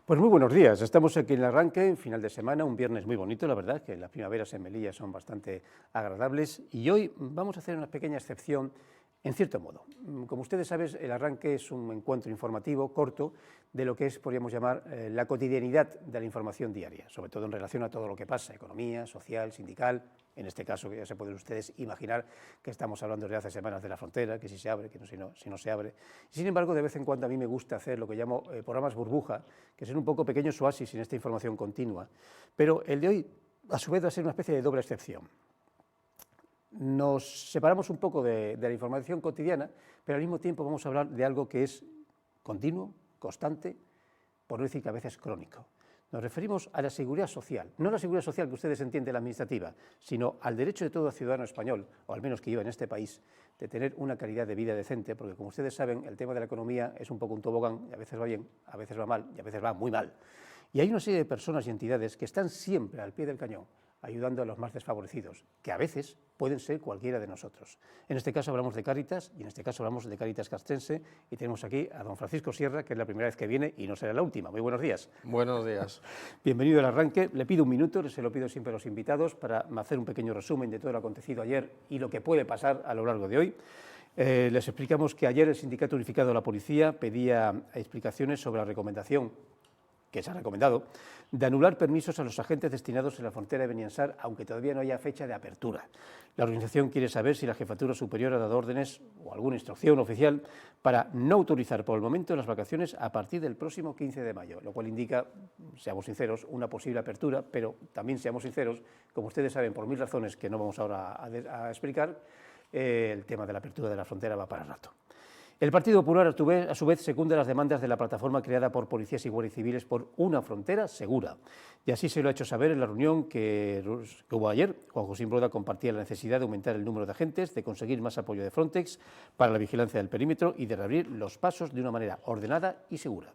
Pues muy buenos días, estamos aquí en el arranque, final de semana, un viernes muy bonito, la verdad, que las primaveras en Melilla son bastante agradables y hoy vamos a hacer una pequeña excepción en cierto modo. Como ustedes saben, el arranque es un encuentro informativo corto de lo que es, podríamos llamar, la cotidianidad de la información diaria, sobre todo en relación a todo lo que pasa, economía, social, sindical. En este caso, ya se pueden ustedes imaginar que estamos hablando desde hace semanas de la frontera, que si se abre, que no, si no se abre. Sin embargo, de vez en cuando a mí me gusta hacer lo que llamo programas burbuja, que son un poco pequeños oasis en esta información continua. Pero el de hoy, a su vez, va a ser una especie de doble excepción. Nos separamos un poco de la información cotidiana, pero al mismo tiempo vamos a hablar de algo que es continuo, constante, por no decir que a veces crónico. Nos referimos a la seguridad social, no la seguridad social que ustedes entienden la administrativa, sino al derecho de todo ciudadano español, o al menos que viva en este país, de tener una calidad de vida decente, porque como ustedes saben, el tema de la economía es un poco un tobogán, y a veces va bien, a veces va mal, y a veces va muy mal. Y hay una serie de personas y entidades que están siempre al pie del cañón, ayudando a los más desfavorecidos, que a veces pueden ser cualquiera de nosotros. En este caso hablamos de Cáritas, y en este caso hablamos de Cáritas Castrense, y tenemos aquí a don Francisco Sierra, que es la primera vez que viene y no será la última. Muy buenos días. Buenos días. Bienvenido al arranque. Le pido un minuto, se lo pido siempre a los invitados, para hacer un pequeño resumen de todo lo acontecido ayer y lo que puede pasar a lo largo de hoy. Les explicamos que ayer el Sindicato Unificado de la Policía pedía explicaciones sobre la recomendación que se ha recomendado, de anular permisos a los agentes destinados en la frontera de Beniansar, aunque todavía no haya fecha de apertura. La organización quiere saber si la Jefatura Superior ha dado órdenes o alguna instrucción oficial para no autorizar por el momento las vacaciones a partir del próximo 15 de mayo, lo cual indica, seamos sinceros, una posible apertura, pero también seamos sinceros, como ustedes saben, por mil razones que no vamos ahora a explicar, el tema de la apertura de la frontera va para rato. El Partido Popular, a su vez, secunda las demandas de la plataforma creada por policías y guardias civiles por una frontera segura. Y así se lo ha hecho saber en la reunión que hubo ayer. Juan José Imbroda compartía la necesidad de aumentar el número de agentes, de conseguir más apoyo de Frontex para la vigilancia del perímetro y de reabrir los pasos de una manera ordenada y segura.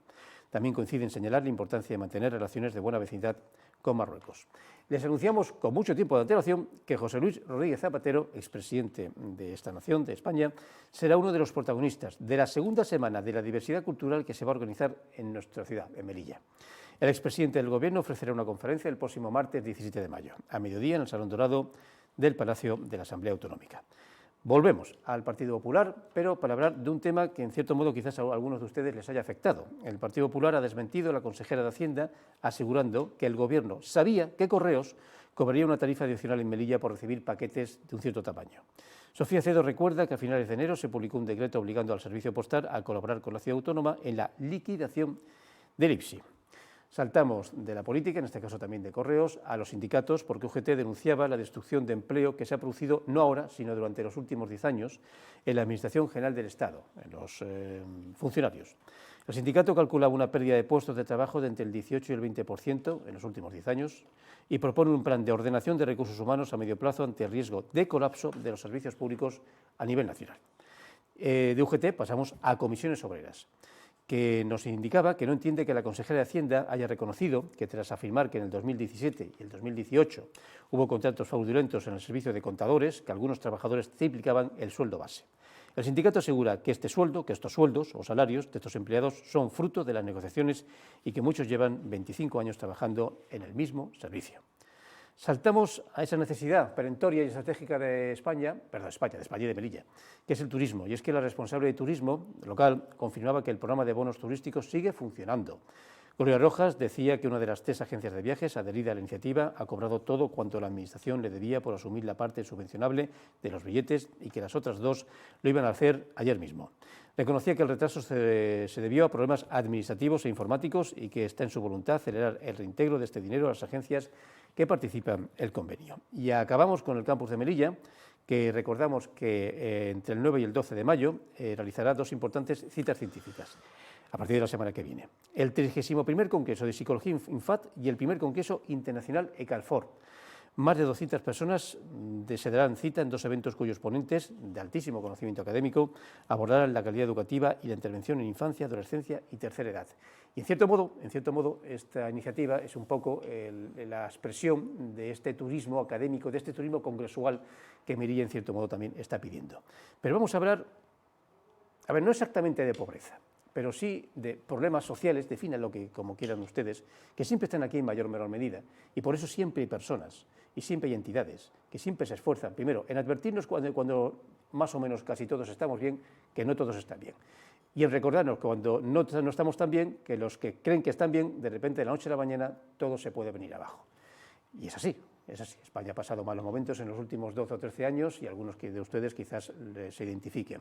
También coincide en señalar la importancia de mantener relaciones de buena vecindad con Marruecos. Les anunciamos con mucho tiempo de antelación que José Luis Rodríguez Zapatero, expresidente de esta nación, de España, será uno de los protagonistas de la segunda semana de la diversidad cultural que se va a organizar en nuestra ciudad, en Melilla. El expresidente del Gobierno ofrecerá una conferencia el próximo martes 17 de mayo, a mediodía en el Salón Dorado del Palacio de la Asamblea Autonómica. Volvemos al Partido Popular, pero para hablar de un tema que en cierto modo quizás a algunos de ustedes les haya afectado. El Partido Popular ha desmentido a la consejera de Hacienda asegurando que el Gobierno sabía que Correos cobraría una tarifa adicional en Melilla por recibir paquetes de un cierto tamaño. Sofía Cedo recuerda que a finales de enero se publicó un decreto obligando al Servicio Postal a colaborar con la ciudad autónoma en la liquidación del IPSI. Saltamos de la política, en este caso también de Correos, a los sindicatos, porque UGT denunciaba la destrucción de empleo que se ha producido no ahora, sino durante los últimos 10 años en la Administración General del Estado, en los funcionarios. El sindicato calculaba una pérdida de puestos de trabajo de entre el 18 y el 20% en los últimos 10 años y propone un plan de ordenación de recursos humanos a medio plazo ante el riesgo de colapso de los servicios públicos a nivel nacional. De UGT pasamos a Comisiones Obreras, que nos indicaba que no entiende que la consejera de Hacienda haya reconocido que tras afirmar que en el 2017 y el 2018 hubo contratos fraudulentos en el servicio de contadores, que algunos trabajadores triplicaban el sueldo base. El sindicato asegura que estos sueldos o salarios de estos empleados son fruto de las negociaciones y que muchos llevan 25 años trabajando en el mismo servicio. Saltamos a esa necesidad perentoria y estratégica de España y de Melilla, que es el turismo. Y es que la responsable de turismo local confirmaba que el programa de bonos turísticos sigue funcionando. Gloria Rojas decía que una de las 3 agencias de viajes adherida a la iniciativa ha cobrado todo cuanto la Administración le debía por asumir la parte subvencionable de los billetes y que las otras 2 lo iban a hacer ayer mismo. Reconocía que el retraso se debió a problemas administrativos e informáticos y que está en su voluntad acelerar el reintegro de este dinero a las agencias que participan en el convenio. Y acabamos con el campus de Melilla, que recordamos que entre el 9 y el 12 de mayo realizará 2 importantes citas científicas a partir de la semana que viene. El 31º Congreso de Psicología INFAT y el primer Congreso Internacional ECALFOR. Más de 200 personas se darán cita en 2 eventos cuyos ponentes, de altísimo conocimiento académico, abordarán la calidad educativa y la intervención en infancia, adolescencia y tercera edad. Y en cierto modo, esta iniciativa es un poco la expresión de este turismo académico, de este turismo congresual que Melilla en cierto modo también está pidiendo. Pero vamos a hablar, no exactamente de pobreza, pero sí de problemas sociales, defínanlo como quieran ustedes, que siempre están aquí en mayor o menor medida. Y por eso siempre hay personas y siempre hay entidades que siempre se esfuerzan, primero, en advertirnos cuando más o menos casi todos estamos bien, que no todos están bien. Y en recordarnos que cuando no estamos tan bien, que los que creen que están bien, de repente de la noche a la mañana todo se puede venir abajo. Y es así, es así. España ha pasado malos momentos en los últimos 12 o 13 años y algunos de ustedes quizás se identifiquen.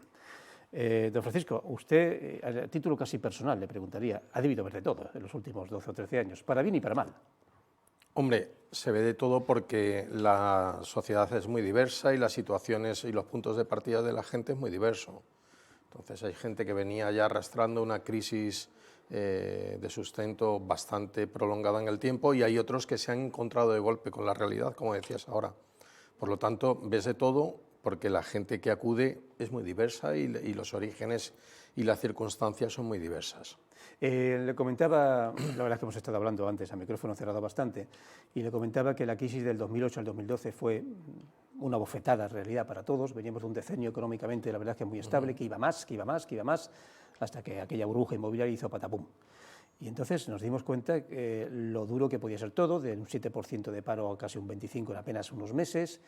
Don Francisco, usted, a título casi personal, le preguntaría, ha debido ver de todo en los últimos 12 o 13 años, para bien y para mal. Hombre, se ve de todo porque la sociedad es muy diversa y las situaciones y los puntos de partida de la gente es muy diverso. Entonces hay gente que venía ya arrastrando una crisis de sustento bastante prolongada en el tiempo y hay otros que se han encontrado de golpe con la realidad, como decías ahora. Por lo tanto, ves de todo porque la gente que acude es muy diversa y los orígenes y las circunstancias son muy diversas. Le comentaba, la verdad es que hemos estado hablando antes a micrófono cerrado bastante, y le comentaba que la crisis del 2008 al 2012 fue una bofetada en realidad para todos. Veníamos de un decenio económicamente, la verdad es que muy estable, que iba más, que iba más, que iba más, hasta que aquella burbuja inmobiliaria hizo patapum. Y entonces nos dimos cuenta que lo duro que podía ser todo, de un 7% de paro a casi un 25% en apenas unos meses,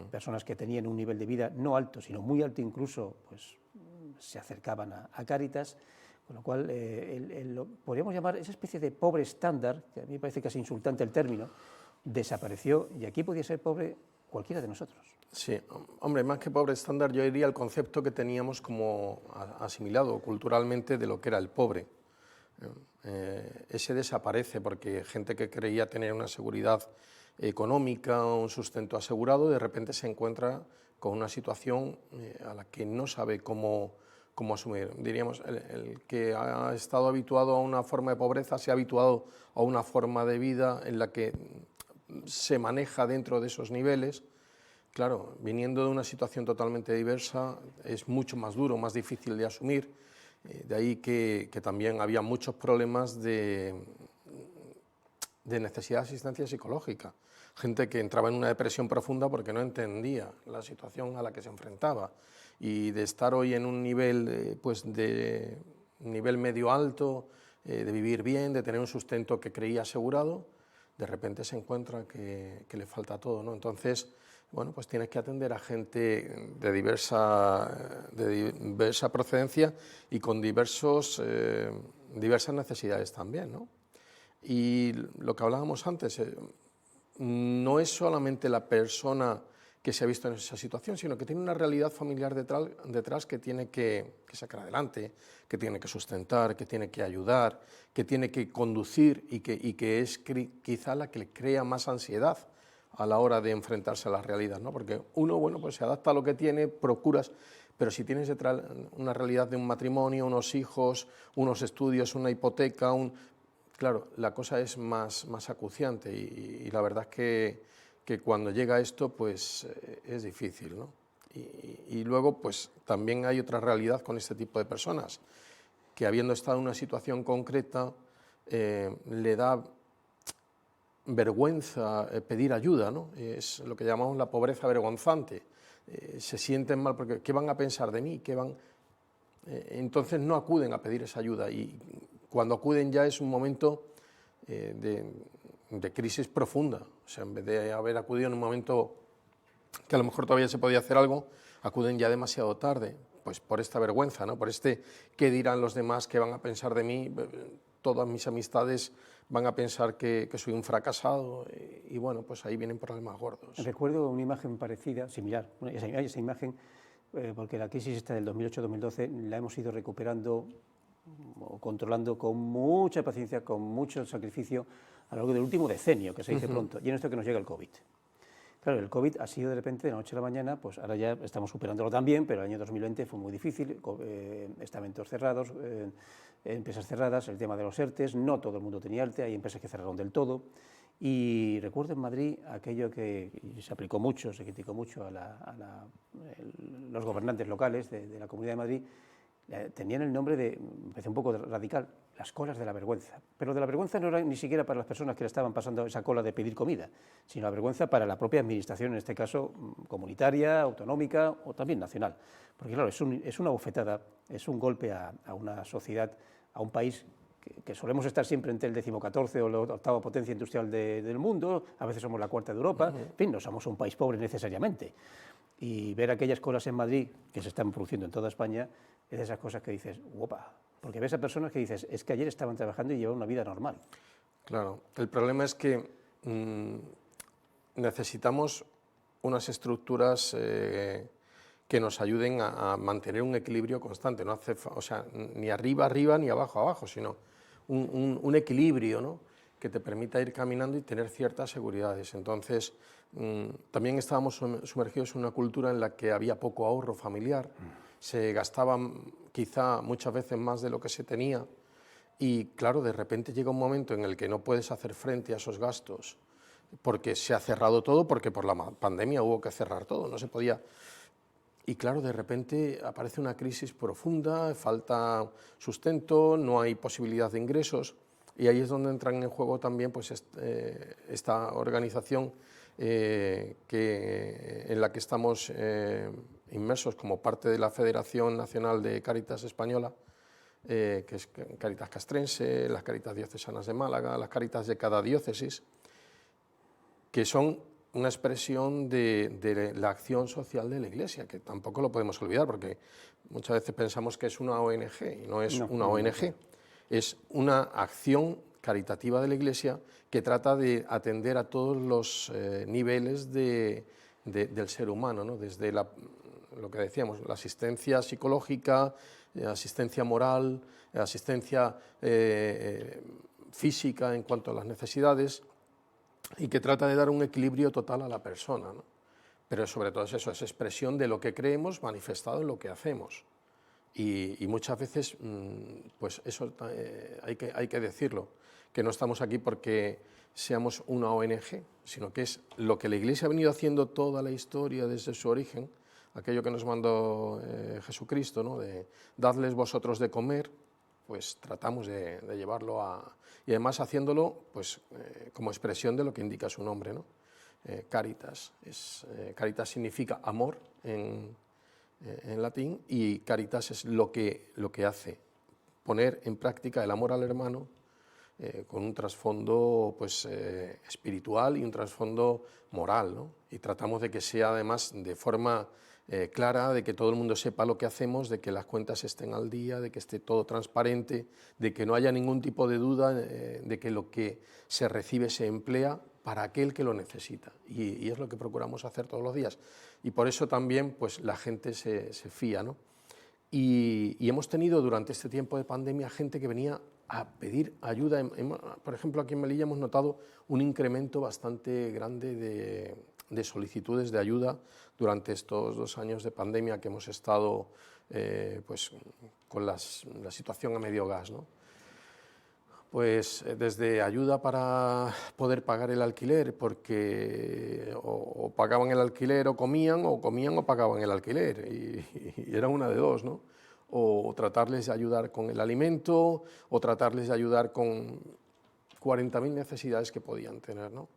personas que tenían un nivel de vida no alto, sino muy alto incluso, pues se acercaban a Cáritas, con lo cual podríamos llamar esa especie de pobre estándar, que a mí me parece casi insultante el término, desapareció y aquí podía ser pobre cualquiera de nosotros. Sí, hombre, más que pobre estándar yo diría el concepto que teníamos como asimilado culturalmente de lo que era el pobre. Ese desaparece porque gente que creía tener una seguridad económica, un sustento asegurado, de repente se encuentra con una situación a la que no sabe cómo asumir. Diríamos, el que ha estado habituado a una forma de pobreza se ha habituado a una forma de vida en la que se maneja dentro de esos niveles. Claro, viniendo de una situación totalmente diversa es mucho más duro, más difícil de asumir. De ahí que también había muchos problemas de necesidad de asistencia psicológica. Gente que entraba en una depresión profunda porque no entendía la situación a la que se enfrentaba. Y de estar hoy en un nivel, de nivel medio alto, de vivir bien, de tener un sustento que creía asegurado, de repente se encuentra que le falta todo, ¿no? Entonces, bueno, pues tienes que atender a gente de diversa procedencia y con diversas necesidades también, ¿no? Y lo que hablábamos antes, no es solamente la persona que se ha visto en esa situación, sino que tiene una realidad familiar detrás que tiene que sacar adelante, que tiene que sustentar, que tiene que ayudar, que tiene que conducir y que es quizá la que le crea más ansiedad a la hora de enfrentarse a la realidad, ¿no? Porque uno, bueno, pues se adapta a lo que tiene, procuras, pero si tienes detrás una realidad de un matrimonio, unos hijos, unos estudios, una hipoteca, claro, la cosa es más acuciante y la verdad es que cuando llega esto, pues es difícil, ¿no? Y luego, pues también hay otra realidad con este tipo de personas, que habiendo estado en una situación concreta, le da vergüenza pedir ayuda, ¿no? Es lo que llamamos la pobreza vergonzante. Se sienten mal porque ¿qué van a pensar de mí? Entonces no acuden a pedir esa ayuda y cuando acuden ya es un momento de crisis profunda. O sea, en vez de haber acudido en un momento que a lo mejor todavía se podía hacer algo, acuden ya demasiado tarde, pues por esta vergüenza, ¿no? Por qué dirán los demás, qué van a pensar de mí. Todas mis amistades van a pensar que soy un fracasado y bueno, pues ahí vienen problemas gordos. Recuerdo una imagen parecida, similar, esa imagen, porque la crisis esta del 2008-2012 la hemos ido recuperando o controlando con mucha paciencia, con mucho sacrificio a lo largo del último decenio, que se dice pronto, y en esto que nos llega el COVID. Claro, el COVID ha sido de repente de la noche a la mañana, pues ahora ya estamos superándolo también, pero el año 2020 fue muy difícil, estamentos cerrados, empresas cerradas, el tema de los ERTEs, no todo el mundo tenía ERTE, hay empresas que cerraron del todo, y recuerdo en Madrid aquello que se aplicó mucho, se criticó mucho a los gobernantes locales de la Comunidad de Madrid, tenían el nombre de, me parece un poco radical, las colas de la vergüenza. Pero de la vergüenza no era ni siquiera para las personas que le estaban pasando esa cola de pedir comida, sino la vergüenza para la propia administración, en este caso comunitaria, autonómica o también nacional. Porque claro, es una bofetada, es un golpe a una sociedad a un país que solemos estar siempre entre el 14º o la 8ª potencia industrial del mundo, a veces somos la 4ª de Europa, en fin, no somos un país pobre necesariamente. Y ver aquellas colas en Madrid que se están produciendo en toda España es de esas cosas que dices, ¡opa! Porque ves a personas que dices, es que ayer estaban trabajando y llevaban una vida normal. Claro, el problema es que necesitamos unas estructuras que nos ayuden a mantener un equilibrio constante, no hace, o sea, ni arriba, arriba, ni abajo, abajo, sino un equilibrio, ¿no?, que te permita ir caminando y tener ciertas seguridades. Entonces, también estábamos sumergidos en una cultura en la que había poco ahorro familiar, se gastaba quizá muchas veces más de lo que se tenía, y claro, de repente llega un momento en el que no puedes hacer frente a esos gastos, porque se ha cerrado todo, porque por la pandemia hubo que cerrar todo, no se podía. Y claro, de repente aparece una crisis profunda, falta sustento, no hay posibilidad de ingresos, y ahí es donde entran en juego también pues, esta organización en la que estamos inmersos como parte de la Federación Nacional de Cáritas Española, que es Cáritas Castrense, las Cáritas Diocesanas de Málaga, las Cáritas de cada diócesis, que son una expresión de la acción social de la Iglesia, que tampoco lo podemos olvidar, porque muchas veces pensamos que es una ONG, y no es una ONG, es una acción caritativa de la Iglesia que trata de atender a todos los niveles del ser humano, ¿no?, desde lo que decíamos, la asistencia psicológica, asistencia moral, asistencia física en cuanto a las necesidades, y que trata de dar un equilibrio total a la persona, ¿no? Pero sobre todo es eso, es expresión de lo que creemos manifestado en lo que hacemos. Y muchas veces, pues eso hay que decirlo, que no estamos aquí porque seamos una ONG, sino que es lo que la Iglesia ha venido haciendo toda la historia desde su origen, aquello que nos mandó Jesucristo, ¿no?, de dadles vosotros de comer, pues tratamos de llevarlo y además haciéndolo pues, como expresión de lo que indica su nombre, ¿no? Caritas. Caritas significa amor en latín, y caritas es lo que hace, poner en práctica el amor al hermano con un trasfondo pues, espiritual y un trasfondo moral, ¿no? Y tratamos de que sea además de forma clara, de que todo el mundo sepa lo que hacemos, de que las cuentas estén al día, de que esté todo transparente, de que no haya ningún tipo de duda, de que lo que se recibe se emplea para aquel que lo necesita. Y es lo que procuramos hacer todos los días. Y por eso también pues, la gente se fía, ¿no? Y hemos tenido durante este tiempo de pandemia gente que venía a pedir ayuda. Por ejemplo, aquí en Melilla hemos notado un incremento bastante grande de solicitudes de ayuda durante estos 2 años de pandemia que hemos estado pues, con la situación a medio gas, ¿no? Pues desde ayuda para poder pagar el alquiler, porque o pagaban el alquiler o comían o pagaban el alquiler, y era una de dos, ¿no? O tratarles de ayudar con el alimento, o tratarles de ayudar con 40.000 necesidades que podían tener, ¿no?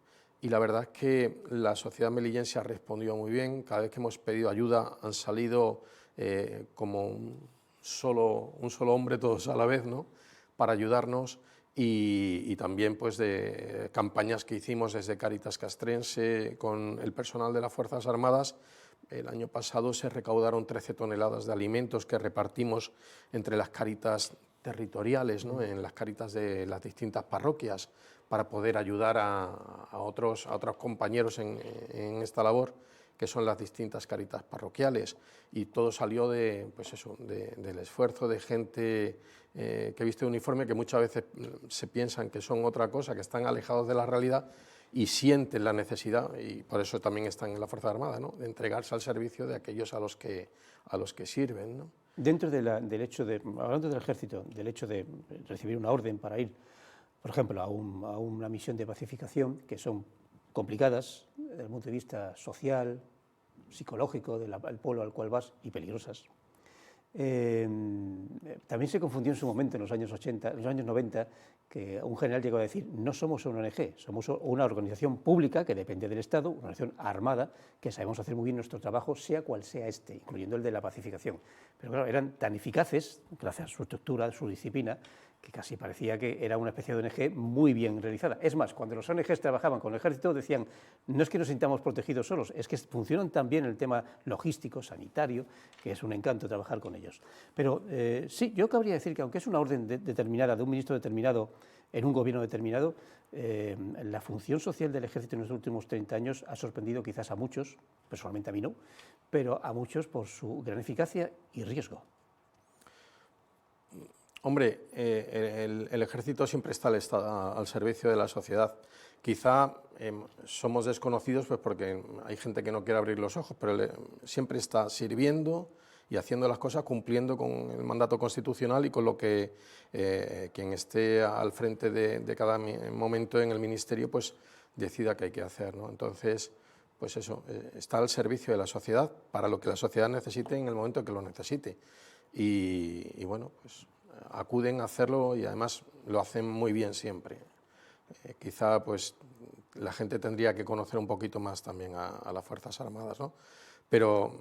Y la verdad es que la sociedad melillense ha respondido muy bien. Cada vez que hemos pedido ayuda han salido como un solo hombre todos a la vez, ¿no?, para ayudarnos. Y también pues, de campañas que hicimos desde Cáritas Castrense con el personal de las Fuerzas Armadas. El año pasado se recaudaron 13 toneladas de alimentos que repartimos entre las Cáritas territoriales, ¿no?, en las Cáritas de las distintas parroquias, para poder ayudar a otros compañeros en esta labor, que son las distintas Cáritas parroquiales. Y todo salió pues eso, del esfuerzo de gente que viste uniforme, que muchas veces se piensan que son otra cosa, que están alejados de la realidad y sienten la necesidad, y por eso también están en la Fuerza Armada, ¿no?, de entregarse al servicio de aquellos a los que sirven, ¿no? Dentro del hecho de, hablando del ejército, del hecho de recibir una orden para ir, por ejemplo, a una misión de pacificación, que son complicadas desde el punto de vista social, psicológico del pueblo al cual vas, y peligrosas. También se confundió en su momento, en los años 80, en los años 90, que un general llegó a decir: no somos una ONG, somos una organización pública que depende del Estado, una organización armada, que sabemos hacer muy bien nuestro trabajo, sea cual sea este, incluyendo el de la pacificación. Pero claro, eran tan eficaces, gracias a su estructura, a su disciplina, que casi parecía que era una especie de ONG muy bien realizada. Es más, cuando los ONGs trabajaban con el ejército decían, no es que nos sintamos protegidos solos, es que funcionan también el tema logístico, sanitario, que es un encanto trabajar con ellos. Pero sí, yo cabría decir que aunque es una orden determinada, de un ministro determinado, en un gobierno determinado, la función social del ejército en los últimos 30 años ha sorprendido quizás a muchos, personalmente a mí no, pero a muchos por su gran eficacia y riesgo. Hombre, el ejército siempre está al servicio de la sociedad. Quizá somos desconocidos pues porque hay gente que no quiere abrir los ojos, pero siempre está sirviendo y haciendo las cosas cumpliendo con el mandato constitucional y con lo que quien esté al frente de cada momento en el ministerio pues decida que hay que hacer, ¿no? Entonces, pues eso, está al servicio de la sociedad para lo que la sociedad necesite en el momento que lo necesite. Y bueno, pues acuden a hacerlo y además lo hacen muy bien siempre. Quizá pues la gente tendría que conocer un poquito más también a las Fuerzas Armadas, ¿no? Pero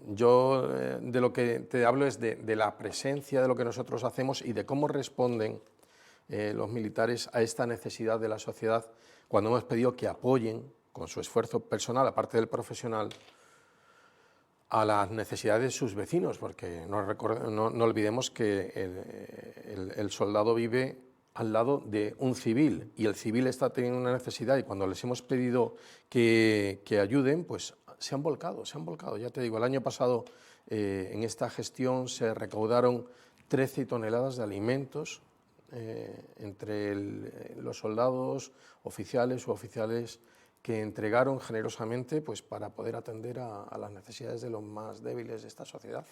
yo de lo que te hablo es de la presencia de lo que nosotros hacemos y de cómo responden los militares a esta necesidad de la sociedad cuando hemos pedido que apoyen con su esfuerzo personal, aparte del profesional, a las necesidades de sus vecinos, porque no olvidemos que el soldado vive al lado de un civil y el civil está teniendo una necesidad y cuando les hemos pedido que ayuden, pues se han volcado. Ya te digo, el año pasado en esta gestión se recaudaron 13 toneladas de alimentos entre los soldados, oficiales u oficiales que entregaron generosamente pues, para poder atender a las necesidades de los más débiles de esta sociedad.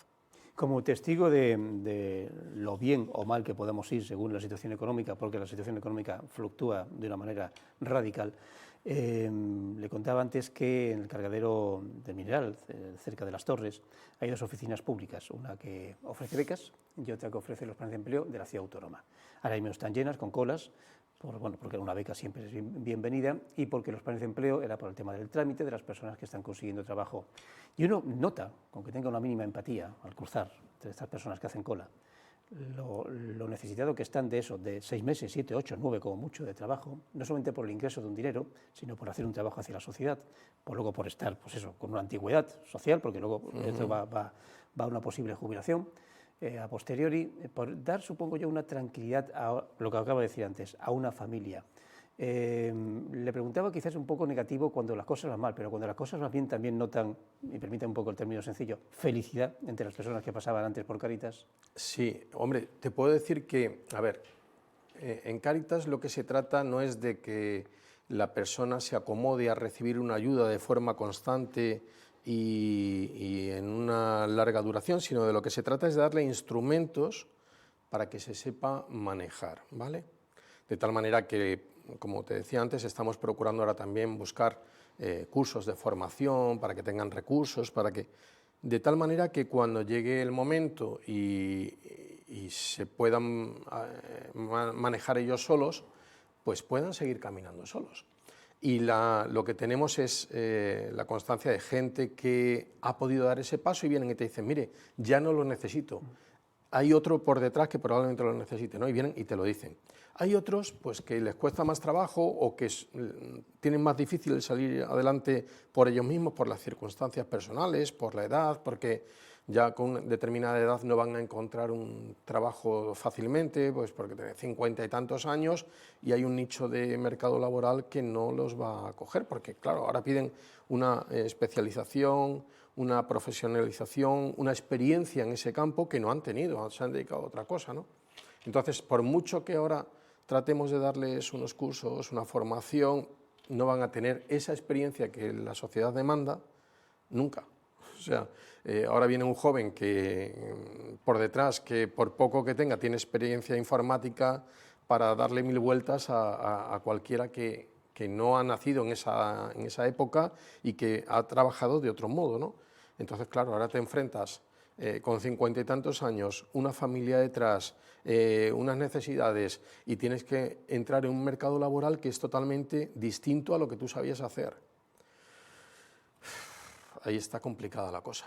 Como testigo de lo bien o mal que podamos ir según la situación económica, porque la situación económica fluctúa de una manera radical, le contaba antes que en el cargadero del Mineral, cerca de las Torres, hay dos oficinas públicas, una que ofrece becas y otra que ofrece los planes de empleo de la ciudad autónoma. Ahora mismo están llenas, con colas, porque una beca siempre es bienvenida y porque los planes de empleo era por el tema del trámite de las personas que están consiguiendo trabajo. Y uno nota, con que tenga una mínima empatía al cruzar entre estas personas que hacen cola, lo necesitado que están de eso, de 6 meses, 7, 8, 9 como mucho de trabajo, no solamente por el ingreso de un dinero, sino por hacer un trabajo hacia la sociedad, luego por estar pues eso, con una antigüedad social, porque luego esto va a una posible jubilación, a posteriori, por dar, supongo yo, una tranquilidad a lo que acabo de decir antes, a una familia. Le preguntaba quizás un poco negativo cuando las cosas van mal, pero cuando las cosas van bien también notan, y permita un poco el término sencillo, felicidad entre las personas que pasaban antes por Cáritas. Sí, hombre, te puedo decir que, a ver, en Cáritas lo que se trata no es de que la persona se acomode a recibir una ayuda de forma constante y en una larga duración, sino de lo que se trata es de darle instrumentos para que se sepa manejar, ¿vale? De tal manera que, como te decía antes, estamos procurando ahora también buscar cursos de formación para que tengan recursos, de tal manera que cuando llegue el momento y se puedan manejar ellos solos, pues puedan seguir caminando solos. Y lo que tenemos es la constancia de gente que ha podido dar ese paso y vienen y te dicen, mire, ya no lo necesito. Hay otro por detrás que probablemente lo necesite, ¿no? Y vienen y te lo dicen. Hay otros pues, que les cuesta más trabajo o que tienen más difícil salir adelante por ellos mismos, por las circunstancias personales, por la edad, porque ya con determinada edad no van a encontrar un trabajo fácilmente, pues porque tienen 50 y tantos años y hay un nicho de mercado laboral que no los va a coger, porque claro, ahora piden una especialización, una profesionalización, una experiencia en ese campo que no han tenido, se han dedicado a otra cosa, ¿no? Entonces, por mucho que ahora tratemos de darles unos cursos, una formación, no van a tener esa experiencia que la sociedad demanda nunca. O sea, ahora viene un joven que por detrás, que por poco que tenga, tiene experiencia informática para darle 1000 vueltas a cualquiera que no ha nacido en esa época y que ha trabajado de otro modo, ¿no? Entonces, claro, ahora te enfrentas con 50 y tantos años, una familia detrás, unas necesidades y tienes que entrar en un mercado laboral que es totalmente distinto a lo que tú sabías hacer. Ahí está complicada la cosa.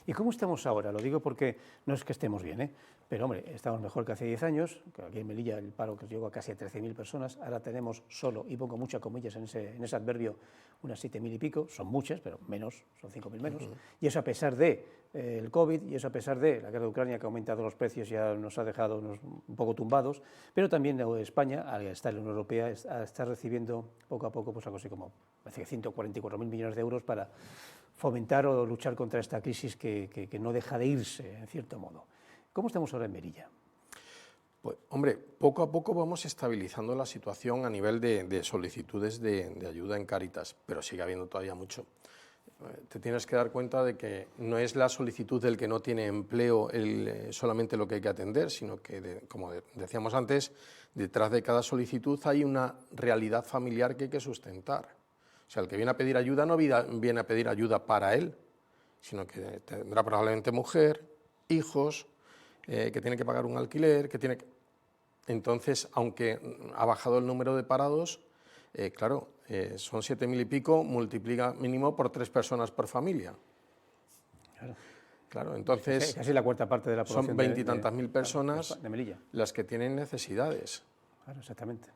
¿Y cómo estamos ahora? Lo digo porque no es que estemos bien, pero hombre, estamos mejor que hace 10 años, que aquí en Melilla el paro que llegó a casi a 13.000 personas, ahora tenemos solo, y pongo muchas comillas en ese adverbio, unas 7.000 y pico, son muchas, pero menos, son 5.000 menos, y eso a pesar de el COVID, y eso a pesar de la guerra de Ucrania que ha aumentado los precios y ya nos ha dejado un poco tumbados, pero también España, al estar en la Unión Europea, está recibiendo poco a poco pues algo así como, parece que 144.000 millones de euros para fomentar o luchar contra esta crisis que no deja de irse, en cierto modo. ¿Cómo estamos ahora en Melilla? Pues, hombre, poco a poco vamos estabilizando la situación a nivel de solicitudes de ayuda en Cáritas, pero sigue habiendo todavía mucho. Te tienes que dar cuenta de que no es la solicitud del que no tiene empleo solamente lo que hay que atender, sino que, como decíamos antes, detrás de cada solicitud hay una realidad familiar que hay que sustentar. O sea, el que viene a pedir ayuda no viene a pedir ayuda para él, sino que tendrá probablemente mujer, hijos, que tiene que pagar un alquiler, que tiene que... Entonces, aunque ha bajado el número de parados, claro, son 7.000 y pico, multiplica mínimo por 3 personas por familia. Claro, entonces... Casi la cuarta parte de la población. Son 20 y tantas mil personas de Melilla las que tienen necesidades. Claro, exactamente.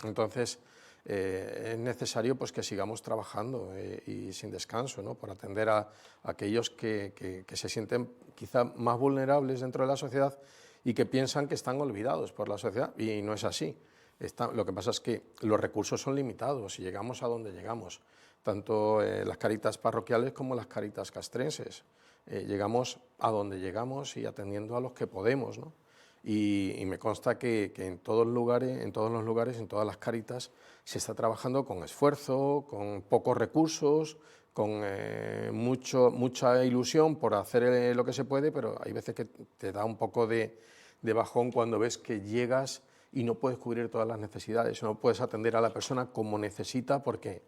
Entonces, es necesario pues, que sigamos trabajando y sin descanso, ¿no? Por atender a aquellos que se sienten quizá más vulnerables dentro de la sociedad y que piensan que están olvidados por la sociedad, y no es así. Lo que pasa es que los recursos son limitados y llegamos a donde llegamos, tanto las Cáritas parroquiales como las Cáritas castrenses. Llegamos a donde llegamos y atendiendo a los que podemos, ¿no? Y me consta que en todos los lugares, en todas las Cáritas, se está trabajando con esfuerzo, con pocos recursos, con mucha ilusión por hacer lo que se puede, pero hay veces que te da un poco de bajón cuando ves que llegas y no puedes cubrir todas las necesidades, no puedes atender a la persona como necesita porque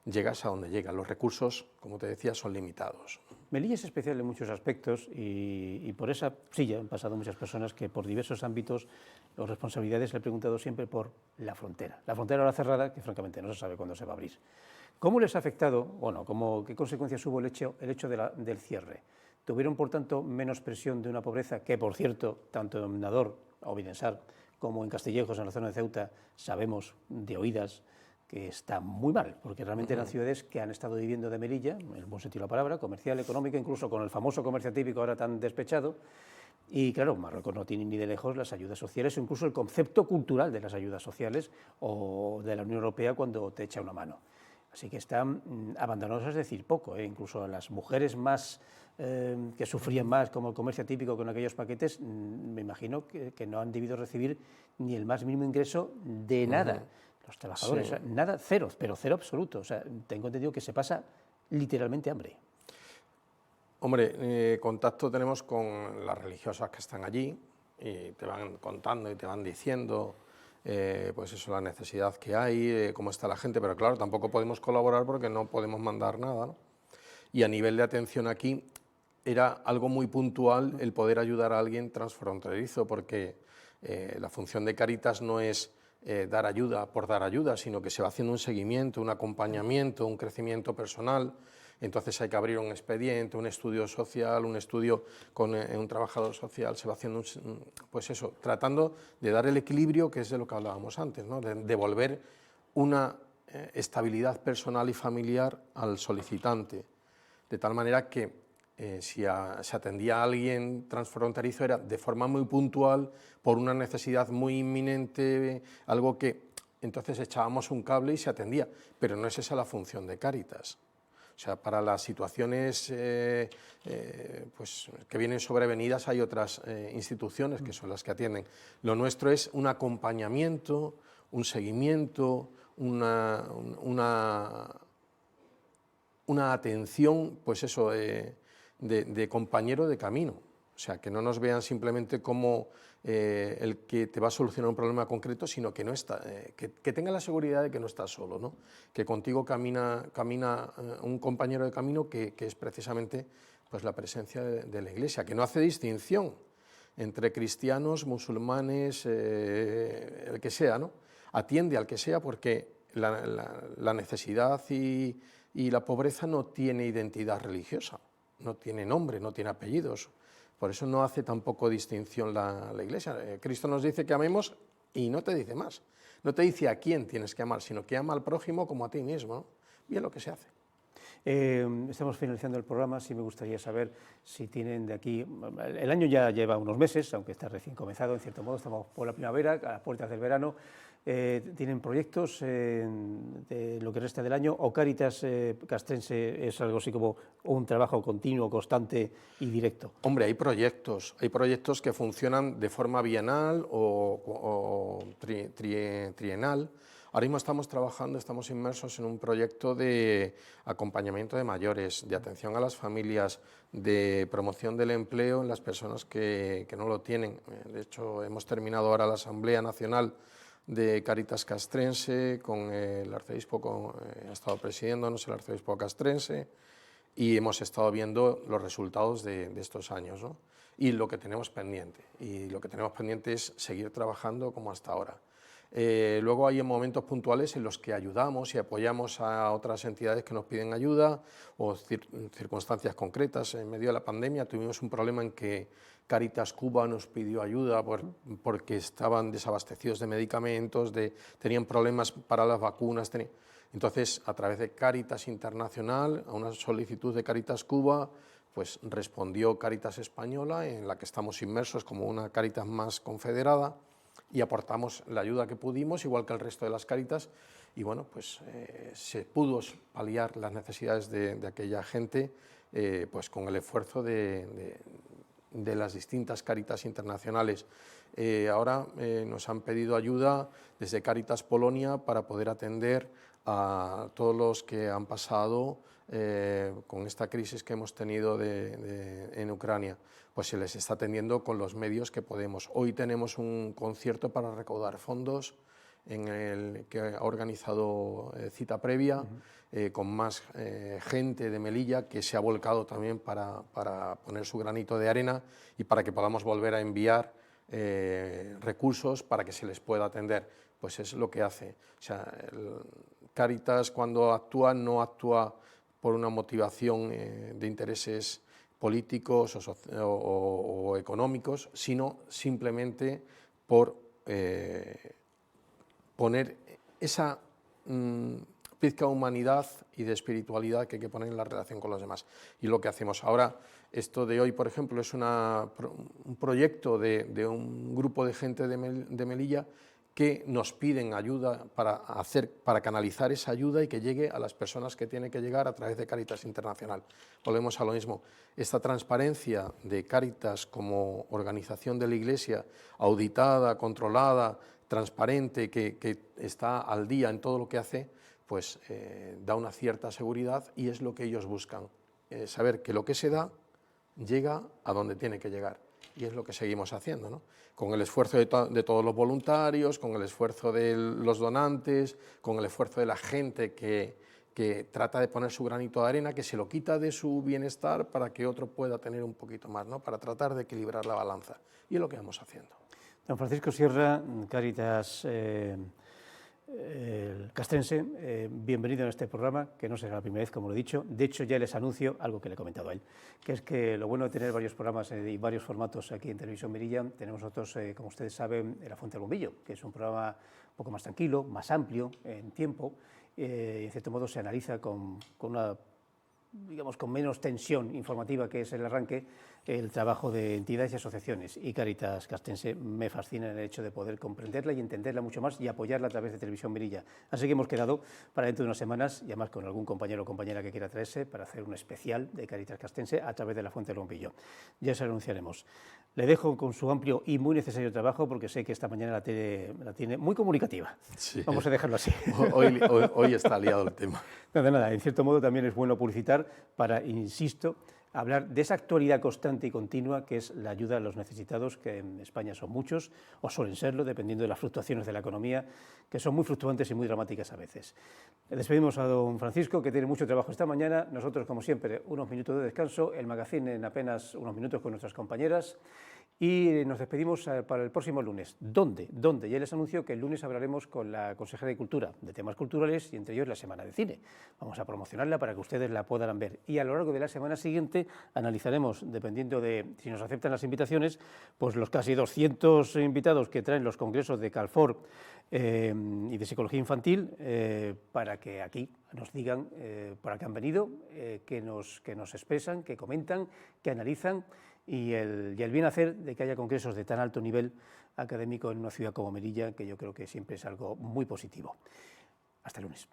llegas a donde llegas. Los recursos, como te decía, son limitados. Melilla es especial en muchos aspectos y por esa silla han pasado muchas personas que por diversos ámbitos o responsabilidades le he preguntado siempre por la frontera. La frontera ahora cerrada, que francamente no se sabe cuándo se va a abrir. ¿Cómo les ha afectado, bueno, qué consecuencias hubo el hecho del cierre? ¿Tuvieron, por tanto, menos presión de una pobreza que, por cierto, tanto en Nador o Bidensar como en Castillejos, en la zona de Ceuta, sabemos de oídas que está muy mal, porque realmente eran ciudades que han estado viviendo de Melilla, en el buen sentido de la palabra, comercial, económica, incluso con el famoso comercio típico ahora tan despechado, y claro, Marruecos no tiene ni de lejos las ayudas sociales o incluso el concepto cultural de las ayudas sociales o de la Unión Europea cuando te echa una mano. Así que están abandonados, es decir, poco, incluso las mujeres más que sufrían más, como el comercio típico con aquellos paquetes, me imagino que no han debido recibir ni el más mínimo ingreso de nada. Los trabajadores, sí. O sea, nada, cero, pero cero absoluto. O sea, tengo entendido que se pasa literalmente hambre. Hombre, contacto tenemos con las religiosas que están allí y te van contando y te van diciendo pues eso, la necesidad que hay, cómo está la gente, pero claro, tampoco podemos colaborar porque no podemos mandar nada, ¿no? Y a nivel de atención aquí era algo muy puntual el poder ayudar a alguien transfronterizo, porque la función de Cáritas no es dar ayuda por dar ayuda, sino que se va haciendo un seguimiento, un acompañamiento, un crecimiento personal. Entonces hay que abrir un expediente, un estudio social, un estudio con un trabajador social, se va haciendo, pues eso, tratando de dar el equilibrio, que es de lo que hablábamos antes, ¿no? De devolver una estabilidad personal y familiar al solicitante, de tal manera que si se atendía a alguien transfronterizo era de forma muy puntual, por una necesidad muy inminente, algo que entonces echábamos un cable y se atendía, pero no es esa la función de Cáritas. O sea, para las situaciones pues, que vienen sobrevenidas hay otras instituciones que son las que atienden. Lo nuestro es un acompañamiento, un seguimiento, una atención, pues eso, de compañero de camino. O sea, que no nos vean simplemente como el que te va a solucionar un problema concreto, sino que no está, que tenga la seguridad de que no estás solo, ¿no? Que contigo camina un compañero de camino que es precisamente pues, la presencia de la Iglesia, que no hace distinción entre cristianos, musulmanes, el que sea, ¿no? Atiende al que sea porque la necesidad y la pobreza no tiene identidad religiosa. no tiene nombre, no tiene apellidos. Por eso no hace tampoco distinción la Iglesia. Cristo nos dice que amemos y no te dice más. No te dice a quién tienes que amar, sino que ama al prójimo como a ti mismo, ¿no? Y es lo que se hace. Estamos finalizando el programa, sí me gustaría saber si tienen de aquí, el año ya lleva unos meses, aunque está recién comenzado, en cierto modo, estamos por la primavera, a las puertas del verano, ¿tienen proyectos de lo que resta del año o Cáritas Castrense es algo así como un trabajo continuo, constante y directo? Hombre, hay proyectos que funcionan de forma bienal o trienal. Ahora mismo estamos inmersos en un proyecto de acompañamiento de mayores, de atención a las familias, de promoción del empleo en las personas que no lo tienen. De hecho, hemos terminado ahora la Asamblea Nacional de Cáritas Castrense con el arzobispo, ha estado presidiéndonos el arzobispo castrense, y hemos estado viendo los resultados de estos años, ¿no? Y lo que tenemos pendiente. Y lo que tenemos pendiente es seguir trabajando como hasta ahora. Luego hay momentos puntuales en los que ayudamos y apoyamos a otras entidades que nos piden ayuda o circunstancias concretas. En medio de la pandemia tuvimos un problema en que Cáritas Cuba nos pidió ayuda porque estaban desabastecidos de medicamentos, tenían problemas para las vacunas. Entonces, a través de Cáritas Internacional, a una solicitud de Cáritas Cuba, pues respondió Cáritas Española, en la que estamos inmersos como una Cáritas más confederada, y aportamos la ayuda que pudimos, igual que el resto de las Cáritas, y bueno, pues se pudo paliar las necesidades de aquella gente, pues con el esfuerzo de las distintas Cáritas internacionales. Ahora nos han pedido ayuda desde Cáritas Polonia para poder atender a todos los que han pasado con esta crisis que hemos tenido en Ucrania. Pues se les está atendiendo con los medios que podemos. Hoy tenemos un concierto para recaudar fondos en el que ha organizado Cita Previa, con más gente de Melilla que se ha volcado también para poner su granito de arena y para que podamos volver a enviar recursos para que se les pueda atender. Pues es lo que hace. O sea, Cáritas cuando actúa no actúa por una motivación de intereses políticos o económicos, sino simplemente por poner esa pizca de humanidad y de espiritualidad que hay que poner en la relación con los demás. Y lo que hacemos ahora, esto de hoy, por ejemplo, es un proyecto de un grupo de gente de Melilla que nos piden ayuda para canalizar esa ayuda y que llegue a las personas que tiene que llegar a través de Cáritas Internacional. Volvemos a lo mismo. Esta transparencia de Cáritas como organización de la Iglesia, auditada, controlada, transparente, que está al día en todo lo que hace, pues da una cierta seguridad y es lo que ellos buscan. Saber que lo que se da llega a donde tiene que llegar. Y es lo que seguimos haciendo, ¿no? Con el esfuerzo de todos los voluntarios, con el esfuerzo de los donantes, con el esfuerzo de la gente que trata de poner su granito de arena, que se lo quita de su bienestar para que otro pueda tener un poquito más, ¿no? Para tratar de equilibrar la balanza. Y es lo que vamos haciendo. Don Francisco Sierra, Cáritas Castrense, bienvenido a este programa, que no será la primera vez, como lo he dicho. De hecho, ya les anuncio algo que le he comentado a él, que es que lo bueno de tener varios programas y varios formatos aquí en Televisión Melilla, tenemos nosotros, como ustedes saben, La Fuente del Bombillo, que es un programa un poco más tranquilo, más amplio en tiempo, y en cierto modo se analiza con una, digamos, con menos tensión informativa, que es el arranque, el trabajo de entidades y asociaciones. Y Cáritas Castrense me fascina en el hecho de poder comprenderla y entenderla mucho más y apoyarla a través de Televisión Melilla. Así que hemos quedado para dentro de unas semanas, y además con algún compañero o compañera que quiera traerse, para hacer un especial de Cáritas Castrense a través de La Fuente del Bombillo. Ya se lo anunciaremos. Le dejo con su amplio y muy necesario trabajo, porque sé que esta mañana la tiene muy comunicativa. Sí. Vamos a dejarlo así. Hoy está liado el tema. No, de nada, en cierto modo también es bueno publicitar para, insisto, hablar de esa actualidad constante y continua que es la ayuda a los necesitados, que en España son muchos, o suelen serlo, dependiendo de las fluctuaciones de la economía, que son muy fluctuantes y muy dramáticas a veces. Despedimos a don Francisco, que tiene mucho trabajo esta mañana. Nosotros, como siempre, unos minutos de descanso, el magazine en apenas unos minutos con nuestras compañeras. y nos despedimos para el próximo lunes. ¿Dónde? Ya les anuncio que el lunes hablaremos con la consejera de Cultura de temas culturales y entre ellos la Semana de Cine. Vamos a promocionarla para que ustedes la puedan ver y a lo largo de la semana siguiente analizaremos, dependiendo de si nos aceptan las invitaciones, pues los casi 200 invitados que traen los congresos de Calfor y de Psicología Infantil para que aquí nos digan para qué han venido, que nos expresan, que comentan, que analizan y el bien hacer de que haya congresos de tan alto nivel académico en una ciudad como Melilla, que yo creo que siempre es algo muy positivo. Hasta el lunes.